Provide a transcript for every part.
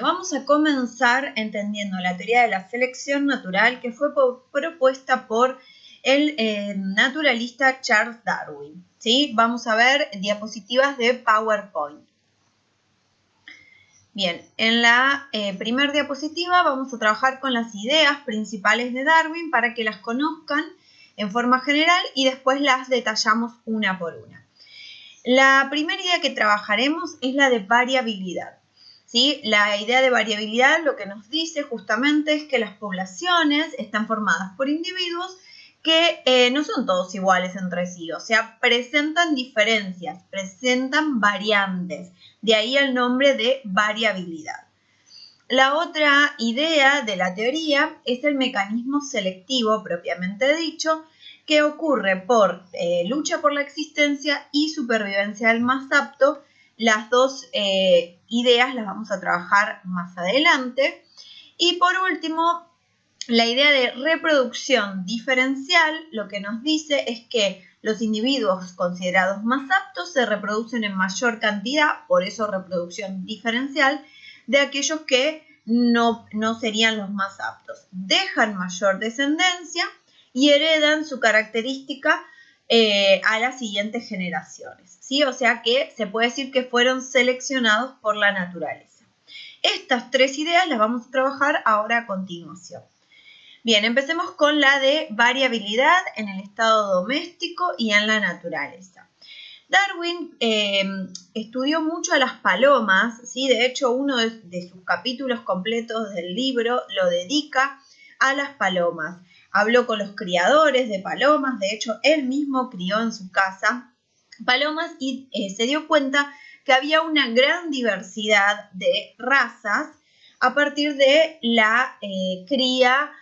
Vamos a comenzar entendiendo la teoría de la selección natural que fue propuesta por el naturalista Charles Darwin. ¿Sí? Vamos a ver diapositivas de PowerPoint. Bien, en la primera diapositiva vamos a trabajar con las ideas principales de Darwin para que las conozcan en forma general y después las detallamos una por una. La primera idea que trabajaremos es la de variabilidad. ¿Sí? La idea de variabilidad lo que nos dice justamente es que las poblaciones están formadas por individuos que no son todos iguales entre sí, o sea, presentan diferencias, presentan variantes, de ahí el nombre de variabilidad. La otra idea de la teoría es el mecanismo selectivo propiamente dicho, que ocurre por lucha por la existencia y supervivencia del más apto. Las dos ideas las vamos a trabajar más adelante. Y por último, la idea de reproducción diferencial lo que nos dice es que los individuos considerados más aptos se reproducen en mayor cantidad, por eso reproducción diferencial, de aquellos que no serían los más aptos. Dejan mayor descendencia y heredan su característica a las siguientes generaciones, ¿sí? O sea que se puede decir que fueron seleccionados por la naturaleza. Estas tres ideas las vamos a trabajar ahora a continuación. Bien, empecemos con la de variabilidad en el estado doméstico y en la naturaleza. Darwin estudió mucho a las palomas, ¿sí? De hecho, uno de sus capítulos completos del libro lo dedica a las palomas. Habló con los criadores de palomas, de hecho, él mismo crió en su casa palomas y se dio cuenta que había una gran diversidad de razas a partir de la cría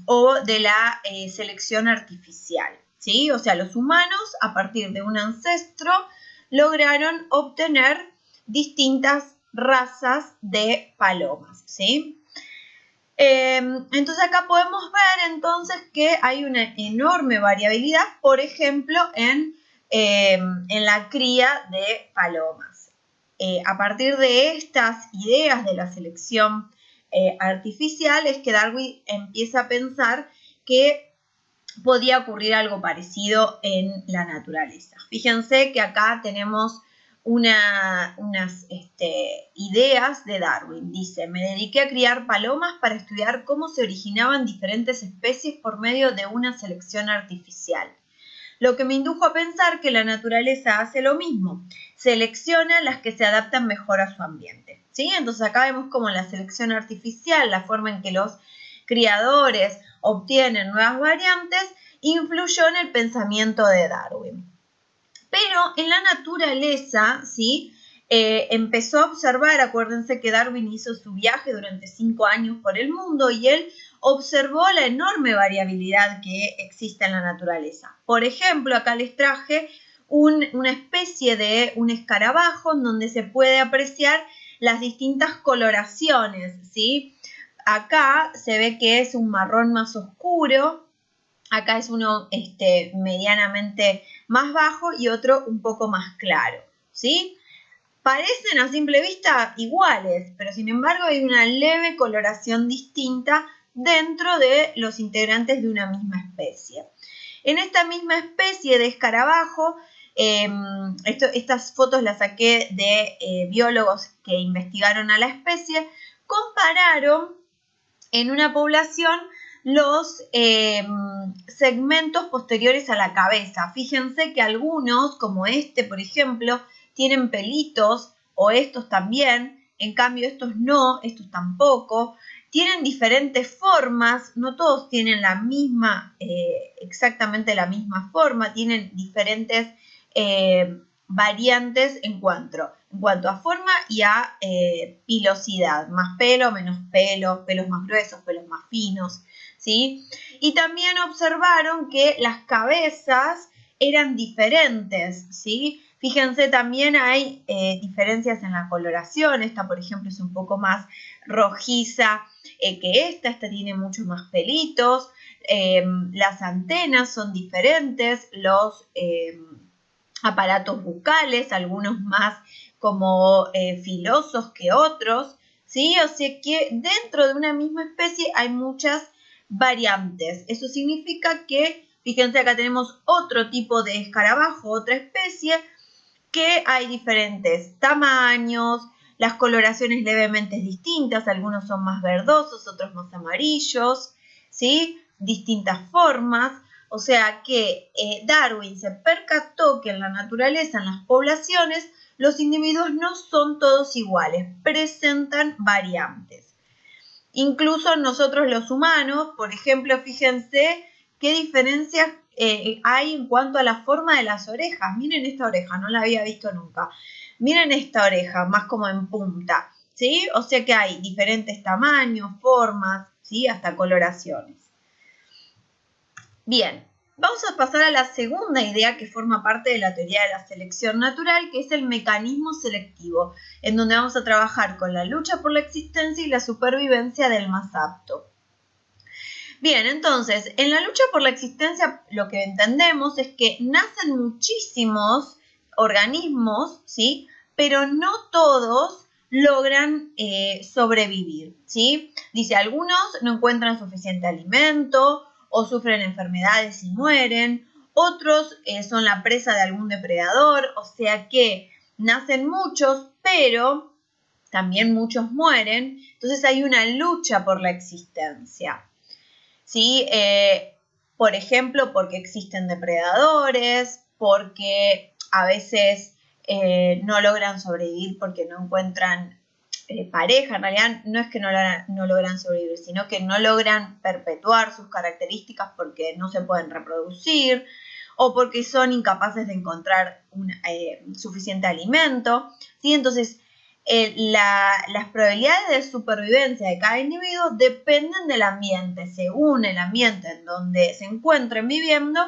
o de la selección artificial. ¿Sí? O sea, los humanos, a partir de un ancestro, lograron obtener distintas razas de palomas, ¿sí? Entonces acá podemos ver entonces que hay una enorme variabilidad, por ejemplo, en la cría de palomas. A partir de estas ideas de la selección artificial es que Darwin empieza a pensar que podía ocurrir algo parecido en la naturaleza. Fíjense que acá tenemos unas ideas de Darwin. Dice, me dediqué a criar palomas para estudiar cómo se originaban diferentes especies por medio de una selección artificial. Lo que me indujo a pensar que la naturaleza hace lo mismo, selecciona las que se adaptan mejor a su ambiente. ¿Sí? Entonces acá vemos como la selección artificial, la forma en que los criadores obtienen nuevas variantes, influyó en el pensamiento de Darwin. Pero en la naturaleza, ¿sí? Empezó a observar, acuérdense que Darwin hizo su viaje durante 5 años por el mundo y él observó la enorme variabilidad que existe en la naturaleza. Por ejemplo, acá les traje una especie de un escarabajo en donde se puede apreciar las distintas coloraciones, ¿sí? Acá se ve que es un marrón más oscuro, acá es uno medianamente más bajo y otro un poco más claro, ¿sí? Parecen a simple vista iguales, pero sin embargo hay una leve coloración distinta dentro de los integrantes de una misma especie. En esta misma especie de escarabajo, estas fotos las saqué de biólogos que investigaron a la especie, compararon en una población los segmentos posteriores a la cabeza. Fíjense que algunos, como este, por ejemplo, tienen pelitos, o estos también, en cambio estos no, estos tampoco. Tienen diferentes formas, no todos tienen la misma, exactamente la misma forma, tienen diferentes variantes en cuanto a forma y a pilosidad, más pelo, menos pelo, pelos más gruesos, pelos más finos, ¿sí? Y también observaron que las cabezas eran diferentes, ¿sí? Fíjense, también hay diferencias en la coloración. Esta, por ejemplo, es un poco más rojiza que esta tiene mucho más pelitos. Las antenas son diferentes, aparatos bucales, algunos más como filosos que otros, ¿sí? O sea que dentro de una misma especie hay muchas variantes. Eso significa que, fíjense, acá tenemos otro tipo de escarabajo, otra especie, que hay diferentes tamaños, las coloraciones levemente distintas, algunos son más verdosos, otros más amarillos, ¿sí? Distintas formas. O sea que Darwin se percató que en la naturaleza, en las poblaciones, los individuos no son todos iguales, presentan variantes. Incluso nosotros los humanos, por ejemplo, fíjense qué diferencias hay en cuanto a la forma de las orejas. Miren esta oreja, no la había visto nunca. Miren esta oreja, más como en punta, ¿sí? O sea que hay diferentes tamaños, formas, ¿sí? Hasta coloraciones. Bien, vamos a pasar a la segunda idea que forma parte de la teoría de la selección natural, que es el mecanismo selectivo, en donde vamos a trabajar con la lucha por la existencia y la supervivencia del más apto. Bien, entonces, en la lucha por la existencia lo que entendemos es que nacen muchísimos organismos, ¿sí? Pero no todos logran sobrevivir, ¿sí? Dice, algunos no encuentran suficiente alimento o sufren enfermedades y mueren, otros son la presa de algún depredador, o sea que nacen muchos, pero también muchos mueren, entonces hay una lucha por la existencia. ¿Sí? Por ejemplo, porque existen depredadores, porque a veces no logran sobrevivir porque no encuentran pareja. En realidad no es que no logran sobrevivir, sino que no logran perpetuar sus características porque no se pueden reproducir o porque son incapaces de encontrar suficiente alimento, ¿sí? Entonces, las probabilidades de supervivencia de cada individuo dependen del ambiente. Según el ambiente en donde se encuentren viviendo,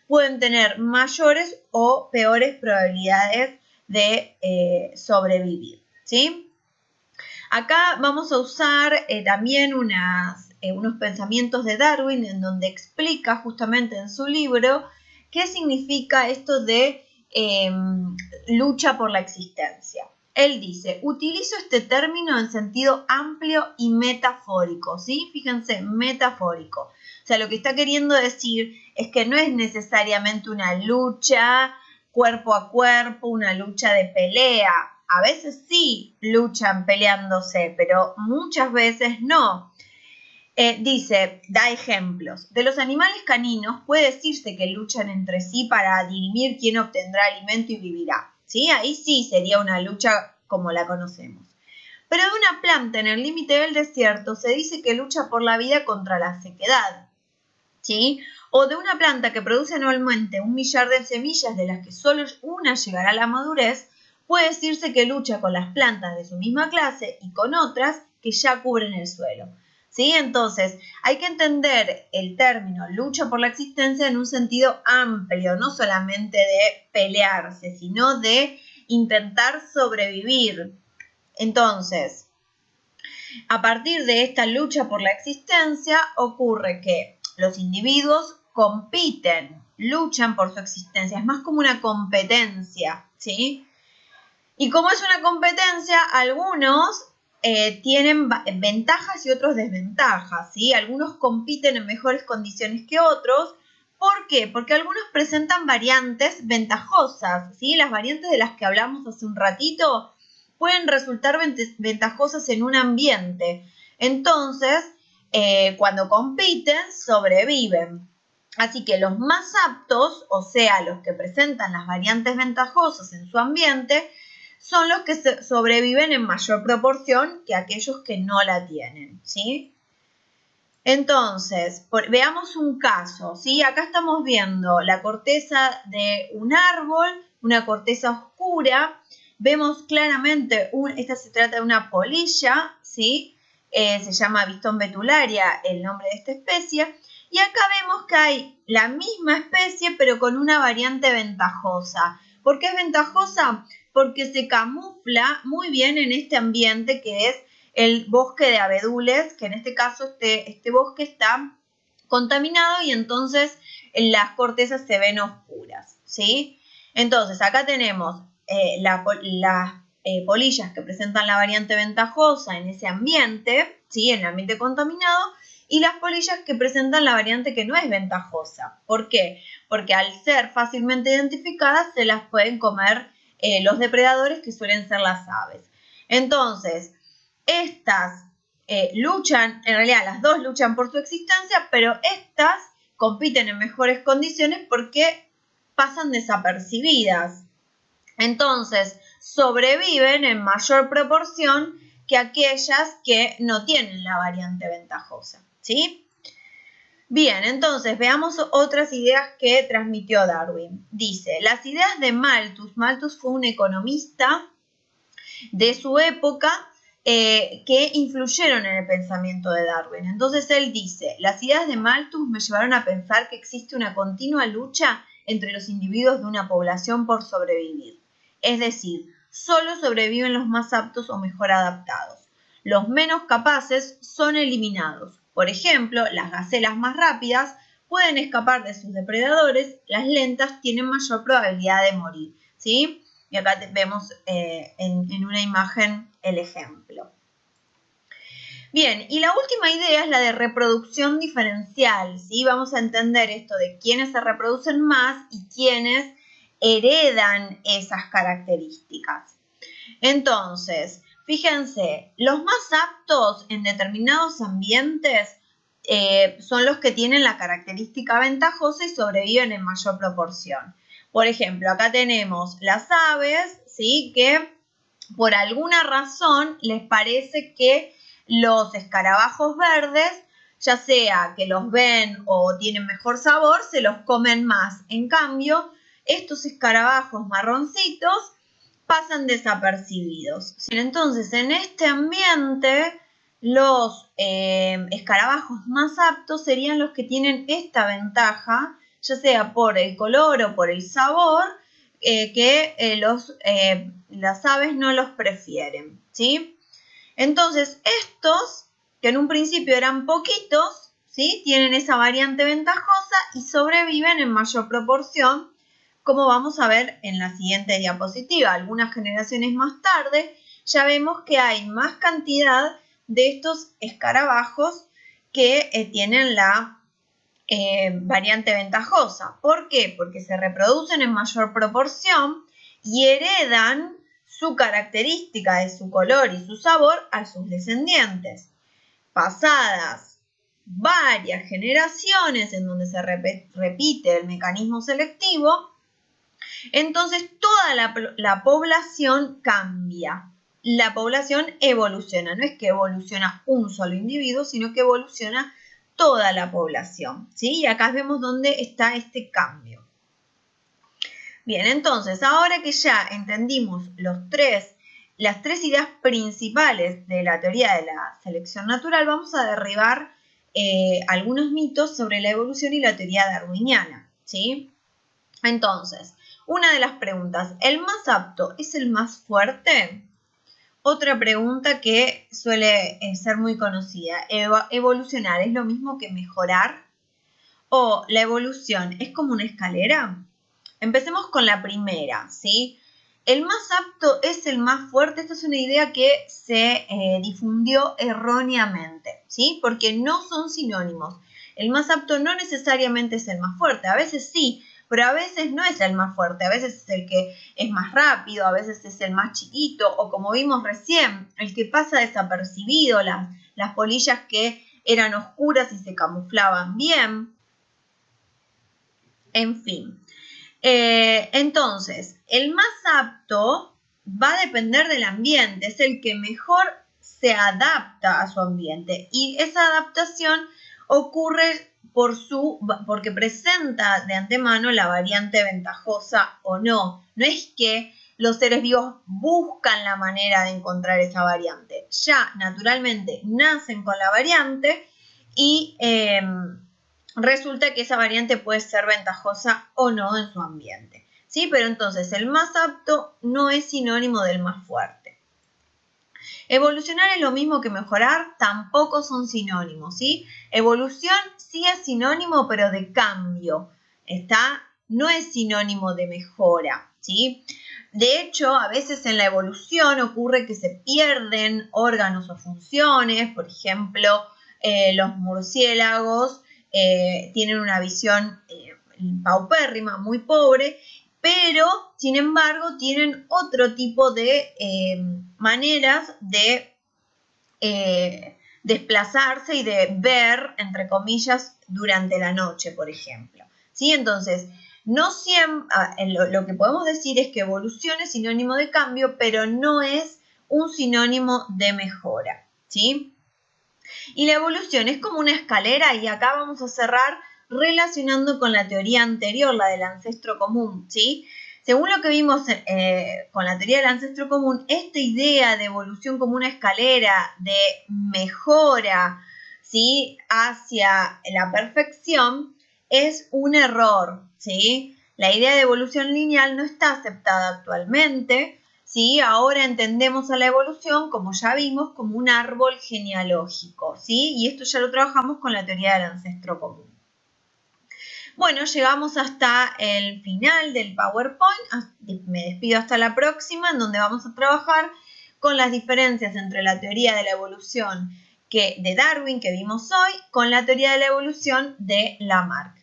pueden tener mayores o peores probabilidades de sobrevivir, ¿sí? Acá vamos a usar también unos pensamientos de Darwin en donde explica justamente en su libro qué significa esto de lucha por la existencia. Él dice, utilizo este término en sentido amplio y metafórico, ¿sí? Fíjense, metafórico. O sea, lo que está queriendo decir es que no es necesariamente una lucha cuerpo a cuerpo, una lucha de pelea. A veces sí luchan peleándose, pero muchas veces no. Dice, da ejemplos. De los animales caninos puede decirse que luchan entre sí para dirimir quién obtendrá alimento y vivirá. ¿Sí? Ahí sí sería una lucha como la conocemos. Pero de una planta en el límite del desierto se dice que lucha por la vida contra la sequedad. ¿Sí? O de una planta que produce anualmente 1 millar de semillas de las que solo una llegará a la madurez, puede decirse que lucha con las plantas de su misma clase y con otras que ya cubren el suelo. ¿Sí? Entonces, hay que entender el término lucha por la existencia en un sentido amplio, no solamente de pelearse, sino de intentar sobrevivir. Entonces, a partir de esta lucha por la existencia, ocurre que los individuos compiten, luchan por su existencia, es más como una competencia, ¿sí? Y como es una competencia, algunos tienen ventajas y otros desventajas, ¿sí? Algunos compiten en mejores condiciones que otros. ¿Por qué? Porque algunos presentan variantes ventajosas, ¿sí? Las variantes de las que hablamos hace un ratito pueden resultar ventajosas en un ambiente. Entonces, cuando compiten, sobreviven. Así que los más aptos, o sea, los que presentan las variantes ventajosas en su ambiente, son los que sobreviven en mayor proporción que aquellos que no la tienen, ¿sí? Entonces, veamos un caso, ¿sí? Acá estamos viendo la corteza de un árbol, una corteza oscura. Vemos claramente, esta se trata de una polilla, ¿sí? Se llama Viston betularia el nombre de esta especie. Y acá vemos que hay la misma especie, pero con una variante ventajosa. ¿Por qué es ventajosa? Porque se camufla muy bien en este ambiente que es el bosque de abedules, que en este caso este bosque está contaminado y entonces las cortezas se ven oscuras, ¿sí? Entonces, acá tenemos las polillas que presentan la variante ventajosa en ese ambiente, ¿sí? En el ambiente contaminado, y las polillas que presentan la variante que no es ventajosa. ¿Por qué? Porque al ser fácilmente identificadas se las pueden comer los depredadores, que suelen ser las aves. Entonces, estas luchan, en realidad las dos luchan por su existencia, pero estas compiten en mejores condiciones porque pasan desapercibidas. Entonces, sobreviven en mayor proporción que aquellas que no tienen la variante ventajosa, ¿sí? Bien, entonces veamos otras ideas que transmitió Darwin. Dice, las ideas de Malthus. Malthus fue un economista de su época que influyeron en el pensamiento de Darwin. Entonces él dice, las ideas de Malthus me llevaron a pensar que existe una continua lucha entre los individuos de una población por sobrevivir. Es decir, solo sobreviven los más aptos o mejor adaptados. Los menos capaces son eliminados. Por ejemplo, las gacelas más rápidas pueden escapar de sus depredadores, las lentas tienen mayor probabilidad de morir, ¿sí? Y acá vemos en una imagen el ejemplo. Bien, y la última idea es la de reproducción diferencial, ¿sí? Vamos a entender esto de quiénes se reproducen más y quiénes heredan esas características. Entonces, fíjense, los más aptos en determinados ambientes son los que tienen la característica ventajosa y sobreviven en mayor proporción. Por ejemplo, acá tenemos las aves, ¿sí? Que por alguna razón les parece que los escarabajos verdes, ya sea que los ven o tienen mejor sabor, se los comen más. En cambio, estos escarabajos marroncitos pasan desapercibidos. Entonces, en este ambiente, los escarabajos más aptos serían los que tienen esta ventaja, ya sea por el color o por el sabor, que las aves no los prefieren, ¿sí? Entonces, estos, que en un principio eran poquitos, ¿sí? Tienen esa variante ventajosa y sobreviven en mayor proporción, como vamos a ver en la siguiente diapositiva. Algunas generaciones más tarde ya vemos que hay más cantidad de estos escarabajos que tienen la variante ventajosa. ¿Por qué? Porque se reproducen en mayor proporción y heredan su característica de su color y su sabor a sus descendientes. Pasadas varias generaciones en donde se repite el mecanismo selectivo, entonces toda la población cambia. La población evoluciona. No es que evoluciona un solo individuo, sino que evoluciona toda la población, ¿sí? Y acá vemos dónde está este cambio. Bien, entonces, ahora que ya entendimos las tres ideas principales de la teoría de la selección natural, vamos a derribar algunos mitos sobre la evolución y la teoría darwiniana, ¿sí? Entonces, una de las preguntas, ¿el más apto es el más fuerte? Otra pregunta que suele ser muy conocida, ¿evolucionar es lo mismo que mejorar? ¿O la evolución es como una escalera? Empecemos con la primera, ¿sí? El más apto es el más fuerte. Esta es una idea que se difundió erróneamente, ¿sí? Porque no son sinónimos. El más apto no necesariamente es el más fuerte. A veces sí, pero a veces no es el más fuerte. A veces es el que es más rápido, a veces es el más chiquito, o como vimos recién, el que pasa desapercibido, las polillas que eran oscuras y se camuflaban bien. En fin. Entonces, el más apto va a depender del ambiente, es el que mejor se adapta a su ambiente y esa adaptación ocurre porque presenta de antemano la variante ventajosa o no. No es que los seres vivos buscan la manera de encontrar esa variante, ya naturalmente nacen con la variante y resulta que esa variante puede ser ventajosa o no en su ambiente, ¿sí? Pero entonces el más apto no es sinónimo del más fuerte. Evolucionar es lo mismo que mejorar, tampoco son sinónimos, ¿sí? Evolución sí es sinónimo, pero de cambio. no es sinónimo de mejora, ¿sí? De hecho, a veces en la evolución ocurre que se pierden órganos o funciones, por ejemplo, los murciélagos tienen una visión paupérrima, muy pobre, pero sin embargo tienen otro tipo de maneras de desplazarse y de ver, entre comillas, durante la noche, por ejemplo. ¿Sí? Entonces, no siempre, lo que podemos decir es que evolución es sinónimo de cambio, pero no es un sinónimo de mejora. ¿Sí? Y la evolución es como una escalera y acá vamos a cerrar relacionando con la teoría anterior, la del ancestro común, ¿sí? Según lo que vimos con la teoría del ancestro común, esta idea de evolución como una escalera de mejora, ¿sí? Hacia la perfección es un error, ¿sí? La idea de evolución lineal no está aceptada actualmente, ¿sí? Ahora entendemos a la evolución, como ya vimos, como un árbol genealógico, ¿sí? Y esto ya lo trabajamos con la teoría del ancestro común. Bueno, llegamos hasta el final del PowerPoint. Me despido hasta la próxima, en donde vamos a trabajar con las diferencias entre la teoría de la evolución de Darwin que vimos hoy con la teoría de la evolución de Lamarck.